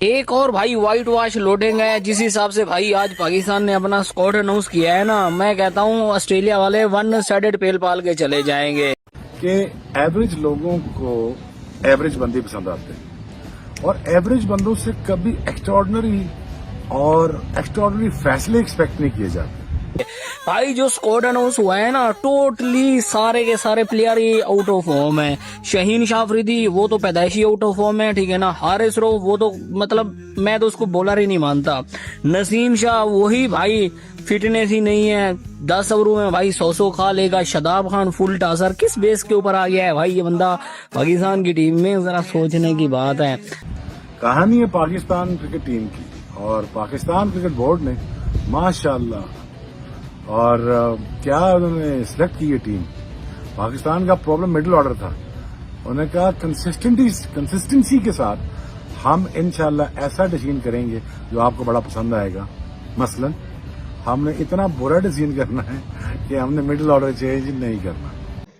एक और भाई वाइट वॉश लोडिंग है जिस हिसाब से भाई आज पाकिस्तान ने अपना स्क्वाड अनाउंस किया है ना, मैं कहता हूँ ऑस्ट्रेलिया वाले वन साइडेड पेल पाल के चले जाएंगे। कि एवरेज लोगों को एवरेज बंदे पसंद आते हैं और एवरेज बंदों से कभी एक्स्ट्राऑर्डिनरी फैसले एक्सपेक्ट नहीं किए जाते। भाई जो स्क्वाड अनाउंस हुआ है ना, टोटली सारे के सारे player he out of form है। शाहीन शाह अफरीदी वो तो पैदाइशी आउट ऑफ फॉर्म है, ठीक है ना। हारिस रऊफ वो तो मतलब मैं तो उसको बॉलर ही नहीं मानता। नसीम शाह वही भाई फिटनेस ही नहीं है। 10 ओवरों में भाई 100 खा लेगा। शादाब खान फुल टासर, किस बेस के ऊपर आ गया है भाई ये बंदा पाकिस्तान की टीम में, जरा सोचने की बात है। कहानी है पाकिस्तान क्रिकेट टीम की और पाकिस्तान क्रिकेट बोर्ड ने माशाल्लाह और क्या उन्होंने सिलेक्ट की है टीम। पाकिस्तान का प्रॉब्लम मिडिल ऑर्डर था। उन्होंने कहा कंसिस्टेंसी के साथ हम इंशाल्लाह ऐसा डिसीजन करेंगे जो आपको बड़ा पसंद आएगा। मसलन हमने इतना बुरा डिसीजन करना है कि हमने मिडिल ऑर्डर चेंज नहीं करना।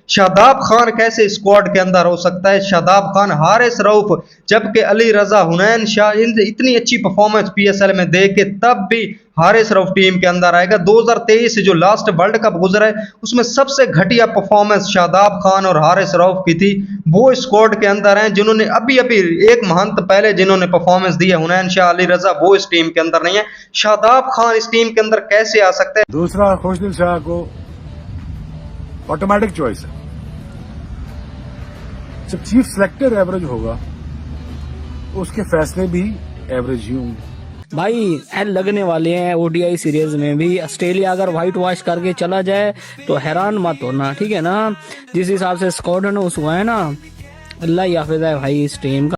शादाब खान कैसे स्क्वाड के अंदर हो सकता है? शादाब खान, हारिस रऊफ, जबकि अली रजा, हुनैन शाह इतनी अच्छी परफॉर्मेंस पीएसएल में दे के तब भी हारिस रऊफ टीम के अंदर आएगा। 2023 से जो लास्ट वर्ल्ड कप गुजरा है उसमें सबसे घटिया परफॉर्मेंस शादाब खान और हारिस रऊफ की थी। वो स्क्वाड के अंदर हैं जिन्होंने अभी एक मंथ पहले जिन्होंने परफॉर्मेंस दी है। हुनैन शाह, अली रजा वो इस टीम के अंदर नहीं है। शादाब खान इस टीम के अंदर कैसे आ सकते हैं? दूसरा, खुशदिल शाह को ऑटोमेटिक चॉइस है। जब चीफ सेलेक्टर एवरेज होगा उसके फैसले भी एवरेज ही होंगे। भाई एल लगने वाले हैं ओडीआई सीरीज में भी। ऑस्ट्रेलिया अगर व्हाइट वॉश करके चला जाए तो हैरान मत होना, ठीक है ना। जिस हिसाब से स्क्वाड अनाउंस हुआ है ना, अल्लाह ही हाफिज है भाई इस टीम का।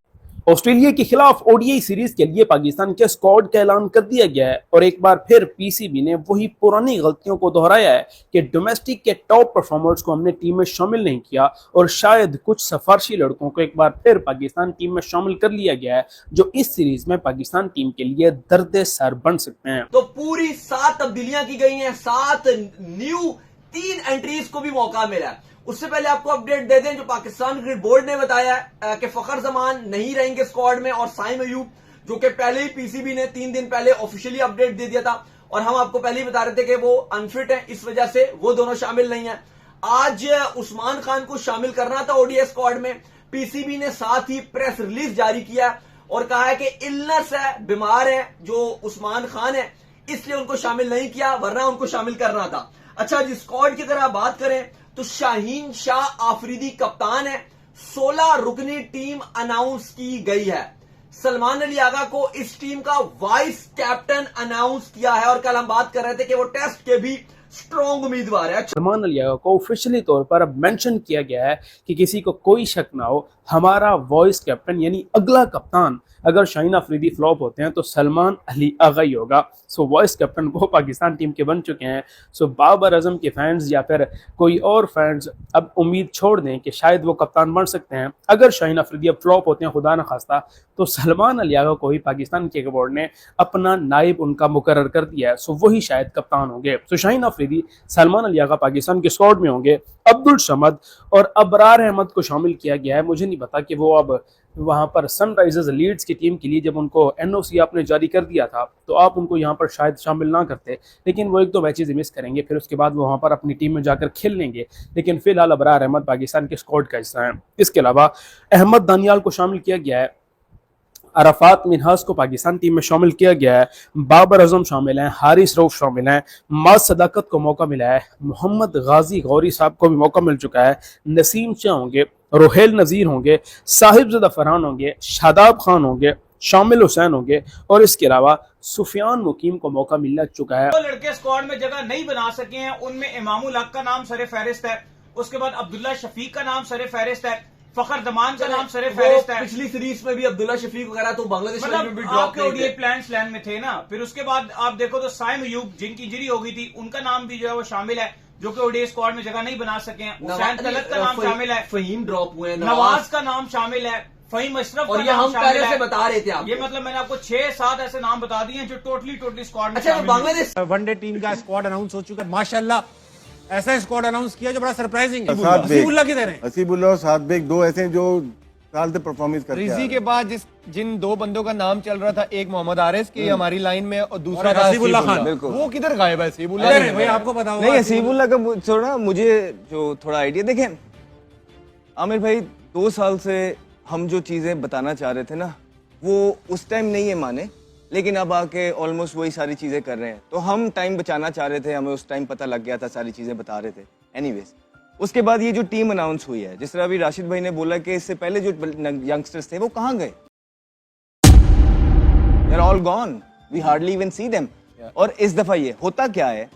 ऑस्ट्रेलिया के खिलाफ ओडीआई सीरीज के लिए पाकिस्तान के स्क्वाड का ऐलान कर दिया गया है और एक बार फिर पीसीबी ने वही पुरानी गलतियों को दोहराया है कि डोमेस्टिक के टॉप परफॉर्मर्स को हमने टीम में शामिल नहीं किया और शायद कुछ सिफारशी लड़कों को एक बार फिर पाकिस्तान टीम में शामिल कर लिया गया है जो इस सीरीज में पाकिस्तान टीम के लिए दर्द सर बन सकते हैं। तो पूरी 7 तब्दीलियां की गई हैं, 7 न्यू 3 एंट्रीज को भी मौका मिला है। उससे पहले आपको अपडेट दे दें जो पाकिस्तान क्रिकेट बोर्ड ने बताया है कि फखर जमान नहीं रहेंगे स्क्वाड में और साइम अयूब, जो कि पहले ही पीसीबी ने 3 दिन पहले ऑफिशियली अपडेट दे दिया था और हम आपको पहले ही बता रहे थे कि वो अनफिट है, इस वजह से वो दोनों शामिल नहीं है। आज उस्मान खान को शामिल करना था ओडीआई स्क्वाड में। पीसीबी ने साथ ही प्रेस रिलीज जारी किया और कहा है कि इलनेस है, बीमार है जो उस्मान खान है, इसलिए उनको शामिल नहीं किया, वरना उनको शामिल करना था। अच्छा जी, स्क्वाड की अगर आप बात करें तो शाहीन शाह आफरीदी कप्तान है। 16 रुकनी टीम अनाउंस की गई है। सलमान अली आगा को इस टीम का वाइस कैप्टन अनाउंस किया है और कल हम बात कर रहे थे कि वो टेस्ट के भी स्ट्रॉन्ग उम्मीदवार है। सलमान अली आगा को ऑफिशियली तौर पर अब मेंशन किया गया है कि किसी को कोई शक ना हो, हमारा वॉइस कैप्टन यानी अगला कप्तान अगर शाहीन अफरीदी फ्लॉप होते हैं तो सलमान अली आगा ही होगा। सो वॉइस कैप्टन वो पाकिस्तान टीम के बन चुके हैं। सो बाबर आजम के फैंस या फिर कोई और फैंस अब उम्मीद छोड़ दें कि शायद वो कप्तान बन सकते हैं। अगर शाहीन अफरीदी अब फ्लॉप होते हैं खुदा न खास्ता, तो सलमान अली आगा को ही पाकिस्तान के बोर्ड ने अपना नायब उनका मुकर्रर कर दिया है। सो वही शायद कप्तान होंगे। तो शाहीन अफरीदी, सलमान अली आगा पाकिस्तान के स्क्वाड में होंगे। अब्दुल समद और अबरार अहमद को शामिल किया गया है। मुझे नहीं पता कि वो अब वहां पर सनराइजर्स लीड्स की टीम के लिए जब उनको एनओसी आपने जारी कर दिया था तो आप उनको यहाँ पर शायद शामिल ना करते, लेकिन वो 1-2 मैचेस मिस करेंगे, फिर उसके बाद वो वहां पर अपनी टीम में जाकर खेल लेंगे। लेकिन फिलहाल अबरार अहमद पाकिस्तान के स्क्वाड का हिस्सा है। इसके अलावा अहमद दानियाल को शामिल किया गया है। अरफात मिनहास को पाकिस्तान टीम में शामिल किया गया है। बाबर आजम शामिल हैं, हारिस रऊफ शामिल हैं, माज सदाकत को मौका मिला है, मोहम्मद गाजी गौरी साहब को भी मौका मिल चुका है, नसीम शाह होंगे, रोहेल नज़ीर होंगे, साहिबजादा फरहान होंगे, शादाब खान होंगे, शामिल हुसैन होंगे और इसके अलावा सुफियान मुकीम को मौका मिल चुका है। जो लड़के स्क्वाड में जगह नहीं बना सके हैं उनमें इमामुल हक का नाम सरे फहरिस्त है, उसके बाद अब्दुल्ला शफीक का नाम सरे फहरिस्त है, फखर जमान का नाम सरे फहरिस्त है। पिछली सीरीज में भी अब्दुल्ला शफीक वगैरह तो बांग्लादेश में भी आपके ओडीआई प्लान में थे ना। फिर उसके बाद आप देखो तो साइम अयूब जिनकी इंजरी हो गई थी उनका नाम भी जो है वो शामिल है, जो कि ओडीआई स्क्वाड में जगह नहीं बना सके हैं। हुसैन तलत का नाम शामिल है, फहीम ड्रॉप हुए, नवाज का नाम शामिल है, फहीम अशरफ और ये हम पहले से बता रहे थे। ये मतलब मैंने आपको 6-7 ऐसे नाम बता दिए जो टोटली स्क्वाड में। अच्छा, बांग्लादेश वनडे टीम का स्क्वाड अनाउंस हो चुका है माशाल्लाह। ऐसा स्क्वाड अनाउंस किया जो बड़ा सरप्राइजिंग है। हसीबुल्लाह किधर है? हसीबुल्लाह और साद बेग 2 ऐसे जो साल से परफॉर्मेंस करके आ रिजी रहे के हैं। बाद जिन दो बंदों का नाम चल रहा था, एक मोहम्मद आरिस की हमारी लाइन में और दूसरा और था हसीबुल्लाह खान। बिल्कुल। वो किधर गायब है? हसीबुल्लाह अरे नहीं भाई है। आपको पता होगा नहीं हसीबुल्लाह का छोड़ा, मुझे जो थोड़ा आइडिया देखें आमिर भाई, 2 साल से हम जो चीजें बताना चाह रहे थे ना, वो उस टाइम नहीं है माने, लेकिन अब आके ऑलमोस्ट वही सारी चीजें कर रहे हैं। तो हम टाइम बचाना चाह रहे थे, हमें उस टाइम पता लग गया था, सारी चीजें बता रहे थे। एनीवेज, उसके बाद ये जो टीम अनाउंस हुई है, जिस तरह अभी राशिद भाई ने बोला कि इससे पहले जो यंगस्टर्स थे वो कहाँ गए? They are all gone, we hardly even see them. और इस दफा ये होता क्या है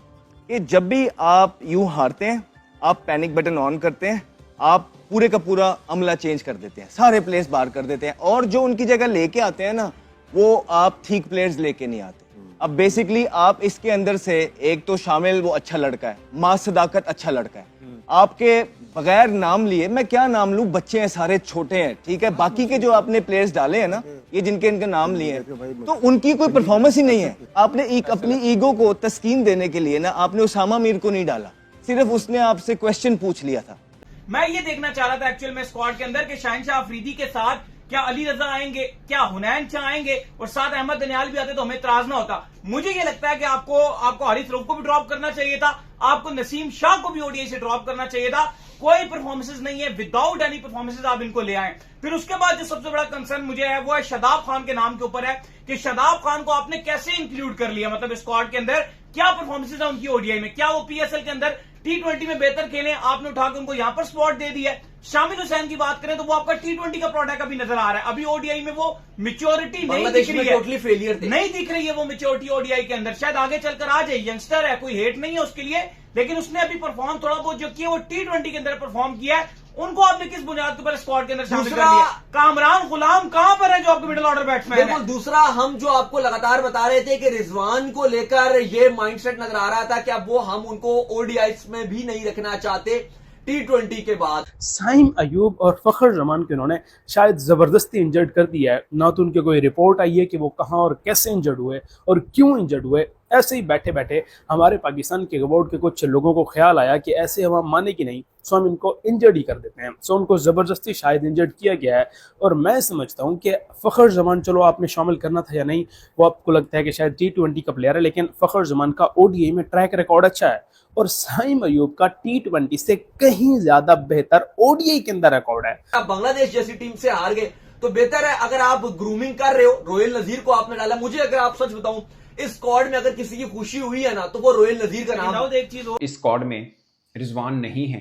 कि जब भी आप यूं हारते हैं, आप पैनिक बटन ऑन करते हैं, आप पूरे का पूरा अमला चेंज कर देते हैं, सारे प्लेयर्स बाहर कर देते हैं, और जो उनकी जगह लेके आते हैं ना, वो आप ठीक प्लेयर्स लेके नहीं आते। अब बेसिकली आप इसके अंदर से, एक तो शामिल वो अच्छा लड़का है, मां सदाकत अच्छा लड़का है, आपके बगैर नाम लिए, मैं क्या नाम लूं, बच्चे हैं सारे, छोटे हैं, ठीक है, बाकी के जो आपने प्लेयर्स डाले हैं ना, ये जिनके इनका नाम लिए हैं, तो उनकी कोई परफॉर्मेंस ही नहीं है। आपने अपनी ईगो को तस्कीन देने के लिए ना, आपने उसामा मीर को नहीं डाला, सिर्फ उसने आपसे क्वेश्चन पूछ लिया था। मैं ये देखना चाह रहा था एक्चुअल में स्क्वाड के अंदर कि शाहिनशाह अफरीदी के साथ क्या अली रजा आएंगे, क्या हुनैन शाह आएंगे, और साथ अहमद दनियाल भी आते तो हमें इतराज ना होता। मुझे ये लगता है कि आपको हारिस रऊफ को भी ड्रॉप करना चाहिए था, आपको नसीम शाह को भी ओडीआई से ड्रॉप करना चाहिए था। कोई परफॉर्मेंसेज नहीं है, विदाउट एनी परफॉर्मेंसेज आप इनको ले आए। फिर उसके बाद जो सबसे बड़ा कंसर्न मुझे है वो है शादाब खान के नाम के ऊपर है कि शादाब खान को आपने कैसे इंक्लूड कर लिया, मतलब स्क्वाड के अंदर क्या परफॉर्मेंसेज है उनकी ओडीआई में, क्या वो पीएसएल के अंदर T20 में बेहतर खेले, आपने उठाकर उनको यहां पर स्पॉट दे दिया है। शामिल हुसैन की बात करें तो वो आपका T20 का प्रोडक्ट अभी नजर आ रहा है, अभी ओडीआई में वो मेच्योरिटी नहीं दिख रही है, टोटली फेलियर थे। नहीं दिख रही है वो मेच्योरिटी ओडीआई के अंदर। शायद आगे चलकर आ जाए, यंगस्टर है, कोई हेट नहीं है उसके लिए, लेकिन उसने अभी परफॉर्म थोड़ा बहुत जो किया वो T20 के अंदर परफॉर्म किया है। उनको आपने किस बुनियाद के ऊपर स्क्वाड के अंदर शामिल कर लिया? कामरान गुलाम कहां पर है जो आपके मिडिल ऑर्डर बैट्समैन है? बिल्कुल। दूसरा, हम जो आपको लगातार बता रहे थे कि रिजवान को लेकर ये माइंडसेट नजर आ रहा था कि अब वो हम उनको ओडीआईस में भी नहीं रखना चाहते T20 के बाद। साइम अयूब और फखर जमान के उन्होंने शायद ज़बरदस्ती इंजर्ड कर दिया है, ना तो उनके कोई रिपोर्ट आई है कि वो कहाँ और कैसे इंजर्ड हुए और क्यों इंजर्ड हुए। ऐसे ही बैठे बैठे हमारे पाकिस्तान के बोर्ड के कुछ लोगों को ख्याल आया कि ऐसे हम माने कि नहीं, सो हम इनको इंजर्ड ही कर देते हैं। सो उनको ज़बरदस्ती शायद इंजर्ड किया गया है, और मैं समझता हूँ कि फ़खर जमान, चलो आपने शामिल करना था या नहीं, वो आपको लगता है कि शायद T20 का प्लेयर है, लेकिन फ़खर जमान का ओडीआई में ट्रैक रिकॉर्ड अच्छा है, और साइम अयूब का T20 से कहीं ज्यादा बेहतर ओडीआई के अंदर रिकॉर्ड है। आप बांग्लादेश जैसी टीम से हार गए तो बेहतर है अगर आप ग्रूमिंग कर रहे हो। रोहिल नजीर को आपने डाला, मुझे अगर आप सच बताऊं, इस स्क्वाड में अगर किसी की खुशी हुई है ना तो वो रोहिल नजीर का नाम है। एक चीज इस स्क्वाड में रिजवान नहीं है,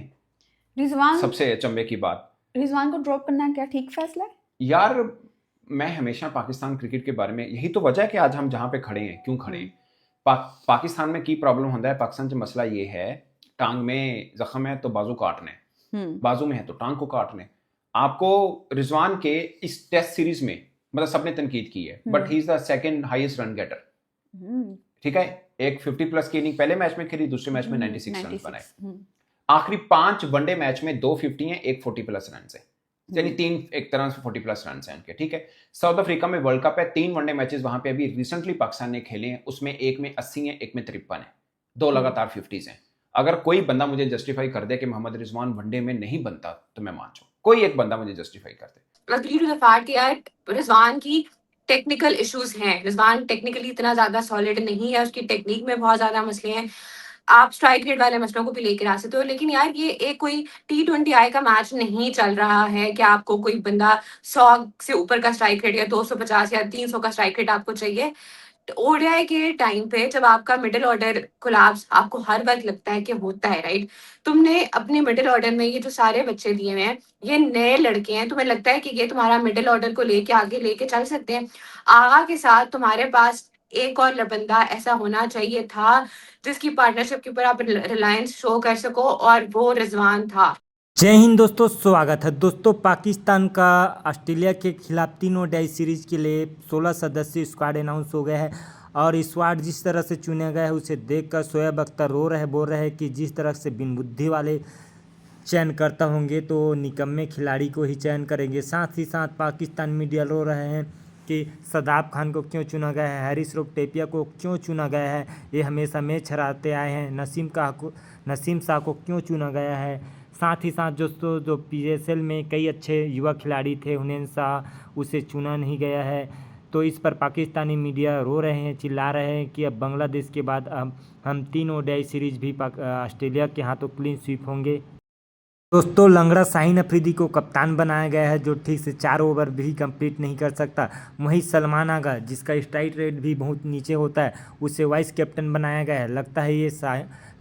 रिजवान सबसे अचंभे की बात। रिजवान को ड्रॉप करना क्या ठीक फैसला है? यार, मैं हमेशा पाकिस्तान क्रिकेट के बारे में, यही तो वजह है कि आज हम जहां पे खड़े हैं, क्यों खड़े हैं। पाकिस्तान में की प्रॉब्लम होता है, पाकिस्तान का मसला ये है, टांग में जख्म है तो बाजू काटने, बाजू में है तो टांग को काटने। आपको रिजवान के इस टेस्ट सीरीज में मतलब सबने तनकीद की है, but he is the second highest run getter, ठीक है। एक 50+ की इनिंग पहले मैच में खेली, दूसरे मैच में 96 रन बनाए। आखिरी 5 वनडे मैच में 2 50 हैं, एक 40+ रन है, यानी 3 एक तरह से 40+ रन हैं उनके, ठीक है। साउथ अफ्रीका में वर्ल्ड कप है, 3 वनडे मैचेस वहां पे अभी रिसेंटली पाकिस्तान ने खेले हैं, उसमें एक में 80 है, एक में 53 है, 2 लगातार 50s हैं। अगर कोई बंदा मुझे जस्टिफाई कर दे कि मोहम्मद रिजवान वनडे में नहीं बनता तो मैं मान जाऊं, कोई एक बंदा मुझे जस्टिफाई कर दे। अग्री टू द फैक्ट कि यार रिजवान की टेक्निकल इश्यूज हैं, रिजवान टेक्निकली इतना ज्यादा सॉलिड नहीं है, उसकी टेक्निक में बहुत ज्यादा मसले हैं। आप स्ट्राइक रेट वाले मसलों को भी लेकर आ सकते हो, लेकिन यार ये एक कोई T20I का मैच नहीं चल रहा है कि आपको कोई बंदा 100 से ऊपर का स्ट्राइक रेट या 250 या 300 का स्ट्राइक रेट आपको चाहिए। ओडीआई के टाइम पे जब आपका मिडिल ऑर्डर कोलैप्स आपको हर वक्त लगता है कि होता है, राइट, तुमने अपने मिडिल ऑर्डर में ये जो सारे बच्चे दिए हुए हैं, ये नए लड़के हैं, तुम्हें लगता है कि ये तुम्हारा मिडिल ऑर्डर को लेके आगे लेके चल सकते हैं। आगा के साथ तुम्हारे पास एक और बंदा ऐसा होना चाहिए था जिसकी पार्टनरशिप के ऊपर आप रिलायंस शो कर सको, और वो रिजवान था। जय हिंद दोस्तों, स्वागत है दोस्तों। पाकिस्तान का ऑस्ट्रेलिया के खिलाफ 3 ओडीआई सीरीज के लिए 16 सदस्यीय स्क्वाड अनाउंस हो गया है, और इस स्क्वाड जिस तरह से चुना गया है उसे देखकर शोएब अख्तर बोल रहे हैं कि जिस तरह से बिन बुद्धि वाले चयन करता होंगे तो निकम्मे खिलाड़ी को ही चयन करेंगे। साथ ही साथ पाकिस्तान मीडिया रो रहे हैं कि शादाब खान को क्यों चुना गया है, हारिस रऊफ टेपिया को क्यों चुना गया है, ये हमेशा मैच हराते आए हैं। नसीम शाह को क्यों चुना गया है, साथ ही साथ दोस्तों जो PSL में कई अच्छे युवा खिलाड़ी थे, हुनैन शाह, उसे चुना नहीं गया है। तो इस पर पाकिस्तानी मीडिया रो रहे हैं, चिल्ला रहे हैं कि अब बांग्लादेश के बाद हम 3 ODI सीरीज भी ऑस्ट्रेलिया के हाथों क्लीन स्वीप होंगे। दोस्तों लंगड़ा शाहीन अफरीदी को कप्तान बनाया गया है, जो ठीक से 4 ओवर भी कंप्लीट नहीं कर सकता। वहीं सलमान आगा, जिसका स्ट्राइक रेट भी बहुत नीचे होता है, उसे वाइस कैप्टन बनाया गया है। लगता है ये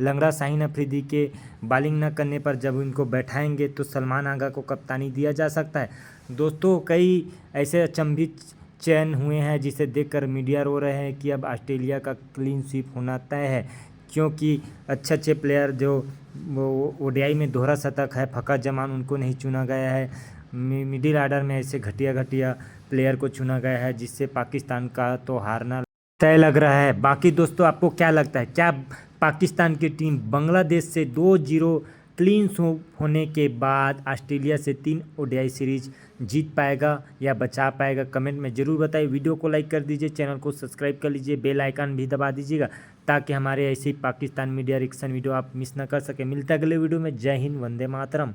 लंगड़ा शाहीन अफरीदी के बॉलिंग न करने पर जब इनको बैठाएंगे तो सलमान आगा को कप्तानी दिया जा सकता है। दोस्तों कई ऐसे अचंभित चयन हुए हैं जिसे देखकर मीडिया रो रहे हैं कि अब ऑस्ट्रेलिया का क्लीन स्वीप होना तय है, क्योंकि अच्छे प्लेयर जो वो ODI में दोहरा शतक है, फ़खर जमान, उनको नहीं चुना गया है। मिडिल आर्डर में ऐसे घटिया प्लेयर को चुना गया है, जिससे पाकिस्तान का तो हारना तय लग रहा है। बाकी दोस्तों आपको क्या लगता है, क्या पाकिस्तान की टीम बांग्लादेश से 2-0 क्लीन स्वीप होने के बाद ऑस्ट्रेलिया से 3 ODI सीरीज जीत पाएगा या बचा पाएगा? कमेंट में ज़रूर बताइए। वीडियो को लाइक कर दीजिए, चैनल को सब्सक्राइब कर लीजिए, बेल आइकन भी दबा दीजिएगा ताकि हमारे ऐसी पाकिस्तान मीडिया रिएक्शन वीडियो आप मिस ना कर सके। मिलता है अगले वीडियो में। जय हिंद, वंदे मातरम।